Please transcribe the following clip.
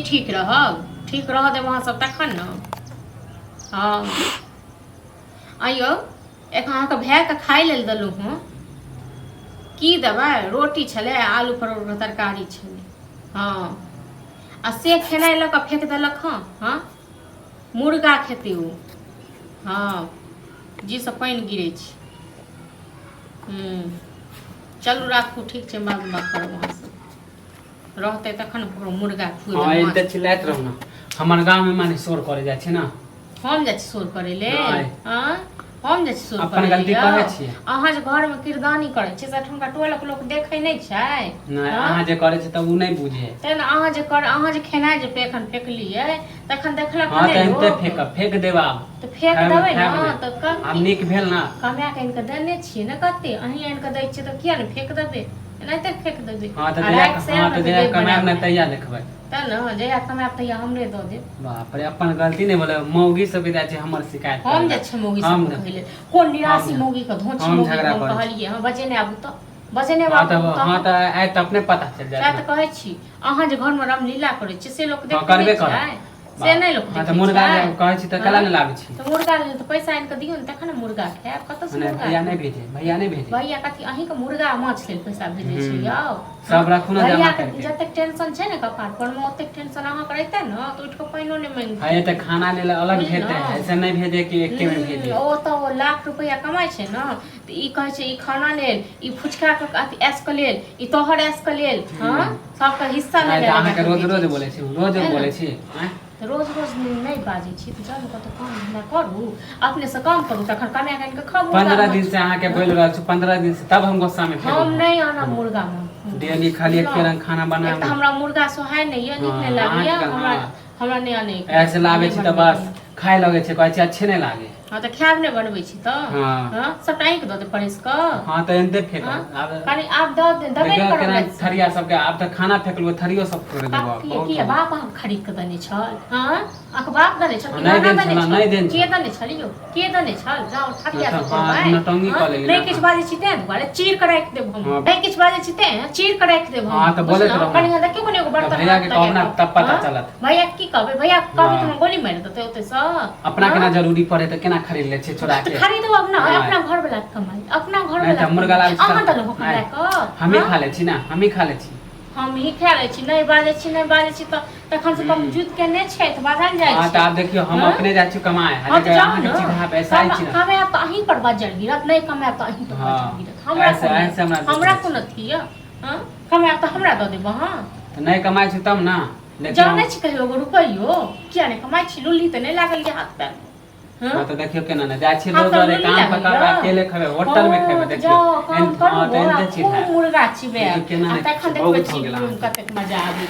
ठीक रह दे वहाँ सब तखन न। हाँ आइयो एक अहाँके भाय के खाइ लेल देलहुँ हँ। की देबै, रोटी छलै, आलू परोरके तरकारी छलै। हाँ आ से खेनाइ लऽ कऽ फेंक देलक हँ। हाँ मुर्गा खेतै ओ। हाँ जी से पानि गिरै छै। चलू राखू, ठीक छै, बात करब अहाँसँ। रहतै तखन मुर्गा खुएबै। चिल्लाइत रहू ने, हमर गाँव में माने शोर करे जाइ छै ने। हम जाइ छी शोर करे ले? हम जाइ छी शोर अपन गलती कहै छियै। अहाँ जे घर में किरदानी करै छियै से ठुमका टोलक लोक देखै नहि छै। नहि अहाँ जे करै छी तब उ नहि बुझे। तै ने अहाँ जे खेनाइ जे एखन फेकलियै तखन देखलक हां नहि लोग। हां त फेक देब आब। तो फेक देबै ने त आब नीक भेल ना। कमाय के इनके देने छियै ने कते, अहीं आनि के दै छियै त किया ने फेक देबै, एनाहिते फेक देबै। हां त जहिया कमायब ने तहिया देखबै। त न जहिया कमायब तहिया हमरे द देब। बाप रे, अपन गलती नहीं बोले, मौगी सब के जाय छै हमर शिकायत। हम जे छै मौगी सब कहले कोन निराशी मौगी के धोंची मौगी हम कहलिए। हां बजे ने आबू त बजे ने आबू त। हां त आइ त अपने पता चल जाय। सैह त कहै छी, अहाँ जे घर में रामलीला करै छी से लोक देखै छै से नहीं लोक देखै छै। मुर्गा कहै छी त कला ने लाबै छी। त मुर्गा लेल त पैसा आनि के दियौ ने तखन ने मुर्गा खायब। कत से मुर्गा? भैया नहीं भेजे, भैया नहीं भेजे। भैया कथि अहीं के मुर्गा माछ लेल पैसा भेजै छै यौ? सब राखू ना जमा करके। जते टेंशन छै ने कपार पर में ओते टेंशन अहाँ करैते न त उठ के पाइनो नहीं मांगते। हां त खाना लेल अलग भेजते है, ऐसे नहीं भेजे कि एके में भेजे। ओ त लाख रुपया कमाई छै न त ई कहै छै ई खाना लेल, ई फुचका के अथि ऐस के लेल, ई तोहर ऐस के लेल। हां सबका हिस्सा ले ले। अहाँ के रोज रोज बोले छी, रोज बोले छी। रोज रोज नहीं बाजे छी त जानु कत काम धंधा करू, अपने से काम करू तखन कमाय के इनके खाऊ। 15 दिन से अहाँ के बोल रहल छी, 15 दिन से तब हम गुस्सा में हम नहीं आना मुर्गा में। डेली खाली एक बेर खाना बनाए। त हमरा मुर्गा सोहाय नहीं है, नीक नहीं लागैया हमरा नहीं आने। ऐसे लागे छी त बस खाय लगे छै, कहै छै अच्छे नहीं लागे। हां त खायब ने बनबै छी त। हां सबटा ही के द दे परस क। हां त एनते फेक आब कनी आब द दे दबे करब थरिया सब के। आब त खाना फेकलबो थरियो सब छोड़ देबो। की बाप हम खरीद के देने छल? हां अक बाप देने छल? नहीं देन के देने छल यो? के देने छल? जाओ थरिया सब हां नटंगी क ले। नहीं किछ बाजे छी ते दुआरे चीर के राख देब हम। नहीं किछ बाजे छी ते चीर के राख देब हम। हां त बोले त कनी देखियो कनी एगो बर्तन भैया के कहब ना तब पता चलत। भैया की कहबे? भैया कहबे त हम गोली मार देते ओते से। अपना के ना जरूरी पड़े त केना खरीद ले छै छोड़ा के? खरीदो अपना अपना घर वाला कमाई, अपना घर वाला मुर्गा लाल अहाँ त हो खाए क। हम ही खा ले छी ना, हम ही खा ले छी। हम ही खा ले छी, नहीं बाजे छी त तखन से कम जुत के ने छै त बाजल जाय छै। हां त आप देखियो हम अपने जा छी कमाए, अहाँ के सीधा पैसा ही छी। कमाए त अहीं पर बजर गिरत, नहीं कमाए त अहीं पर बजर गिरत। हमरा कोन अथी है? हां कमाए त हमरा द देब हां। त नहीं कमाई छी तब ना जाने छी कहियो एगो रुपैयो किया नहीं कमाई छी? लुल्ली त नहीं लागल ये हाथ पे। हां त देखियो केना ना जाय छी रोज रे काम पका अकेले खाबे, होटल में खाबे देखियो। हां त एनते छी मुर्गा छी बे। आ तखन देखबै छी कतेक मजा आबी।